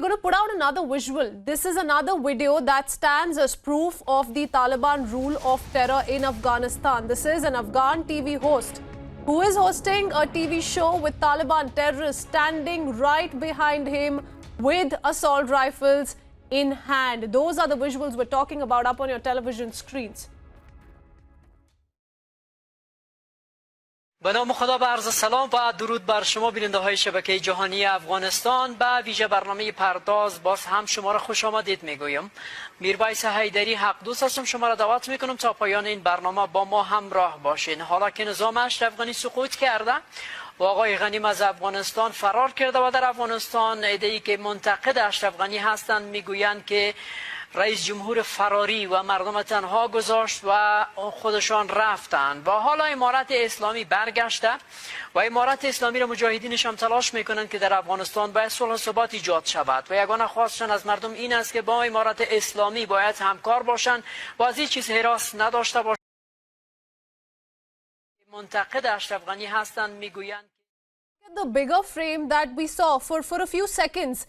going to put out another visual. This is another video that stands as proof of the Taliban rule of terror in Afghanistan. This is an Afghan TV host who is hosting a TV show with Taliban terrorists standing right behind him with assault rifles in hand. Those are the visuals we're talking about up on your television screens. به نام خدا، به عرض سلام و درود بر شما بیننده های شبکه جهانی افغانستان. به ویژه برنامه پرداز باز هم شما را خوش آمدید میگویم. میربایس حیدری حق دوست هستم، شما را دعوت میکنم تا پایان این برنامه با ما همراه باشین. حالا که نظام اشرف غنی سقوط کرده و آقای غنی از افغانستان فرار کرده و در افغانستان عده‌ای که منتقد اشرف غنی هستند میگویند که رئیس جمهور فراری و مردم تنها گذاشت و خودشان رفتند و حالا امارت اسلامی برگشته و امارت اسلامی را مجاهدینش هم تلاش میکنند که در افغانستان باید صلح و ثبات ایجاد شود و یگانه خواستشان از مردم این است که با امارت اسلامی باید همکار باشند و از این چیز هراس نداشته باشند. منتقد اشرف غنی هستند میگویند The bigger frame that we saw for a few seconds,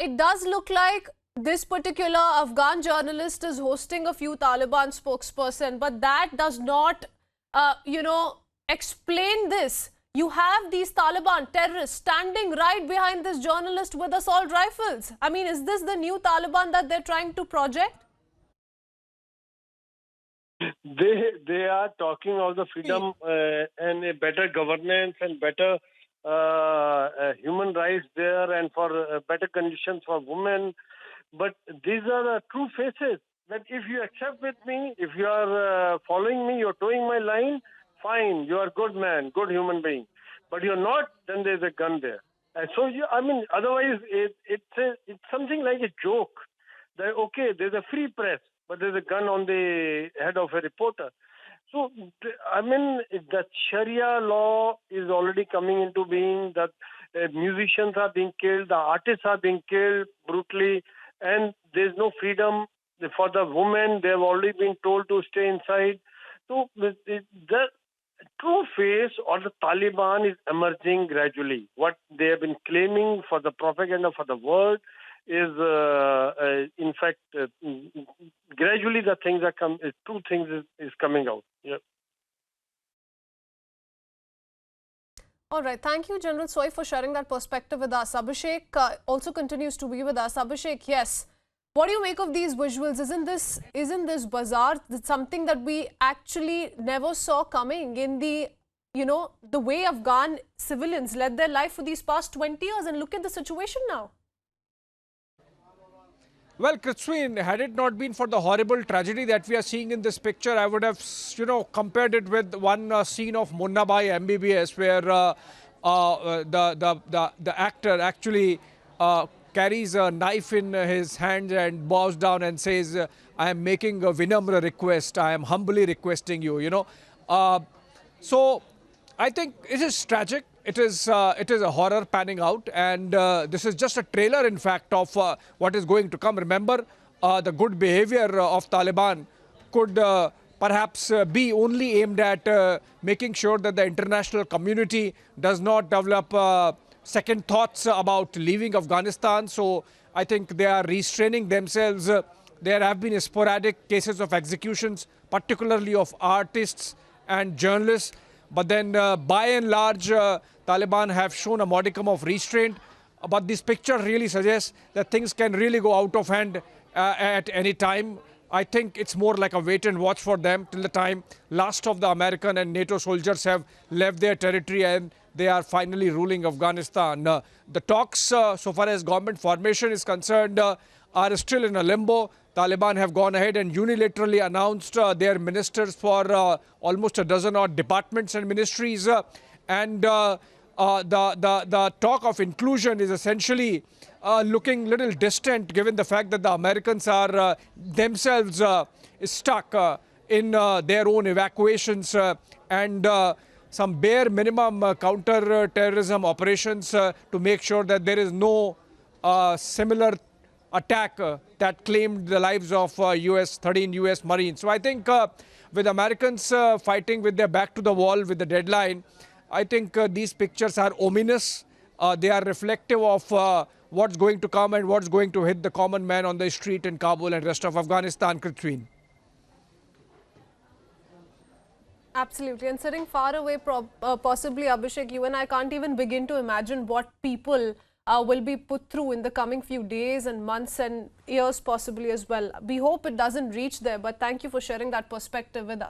it does look like this particular Afghan journalist is hosting a few Taliban spokesperson, but that does not, explain this. You have these Taliban terrorists standing right behind this journalist with assault rifles. I mean, is this the new Taliban that they're trying to project? They are talking of the freedom and a better governance and better human rights there and for better conditions for women. But these are the true faces that if you accept with me, if you are following me, you're towing my line, fine, you are a good man, good human being. But you're not, then there's a gun there. And so, otherwise, it's something like a joke. That, okay, there's a free press, but there's a gun on the head of a reporter. So, the Sharia law is already coming into being, that musicians are being killed, the artists are being killed brutally, and there's no freedom for the women. They've already been told to stay inside. So the true face of the Taliban is emerging gradually. What they have been claiming for the propaganda for the world is, in fact, gradually the things are true things is coming out. Yeah. All right. Thank you, General Soy, for sharing that perspective with us. Abhishek also continues to be with us. Abhishek, yes. What do you make of these visuals? Isn't this bizarre? It's something that we actually never saw coming in the way Afghan civilians led their life for these past 20 years. And look at the situation now. Well, Kritsween, had it not been for the horrible tragedy that we are seeing in this picture, I would have, compared it with one scene of Munna Bhai MBBS, where the actor actually carries a knife in his hand and bows down and says, "I am making a vinamra request. I am humbly requesting you." So I think it is tragic. It is a horror panning out, and this is just a trailer, in fact, of what is going to come. Remember, the good behavior of Taliban could perhaps be only aimed at making sure that the international community does not develop second thoughts about leaving Afghanistan. So I think they are restraining themselves. There have been sporadic cases of executions, particularly of artists and journalists. But then, by and large, Taliban have shown a modicum of restraint. But this picture really suggests that things can really go out of hand at any time. I think it's more like a wait and watch for them till the time last of the American and NATO soldiers have left their territory and they are finally ruling Afghanistan. The talks, so far as government formation is concerned, are still in a limbo. Taliban have gone ahead and unilaterally announced their ministers for almost a dozen odd departments and ministries. And the talk of inclusion is essentially looking little distant, given the fact that the Americans are themselves stuck in their own evacuations and some bare minimum counter-terrorism operations to make sure that there is no similar attack that claimed the lives of 13 U.S. Marines. So I think with Americans fighting with their back to the wall with the deadline, I think these pictures are ominous. They are reflective of what's going to come and what's going to hit the common man on the street in Kabul and rest of Afghanistan, Katrine. Absolutely. And sitting far away, possibly, Abhishek, you and I can't even begin to imagine what people will be put through in the coming few days and months and years possibly as well. We hope it doesn't reach there, but thank you for sharing that perspective with us.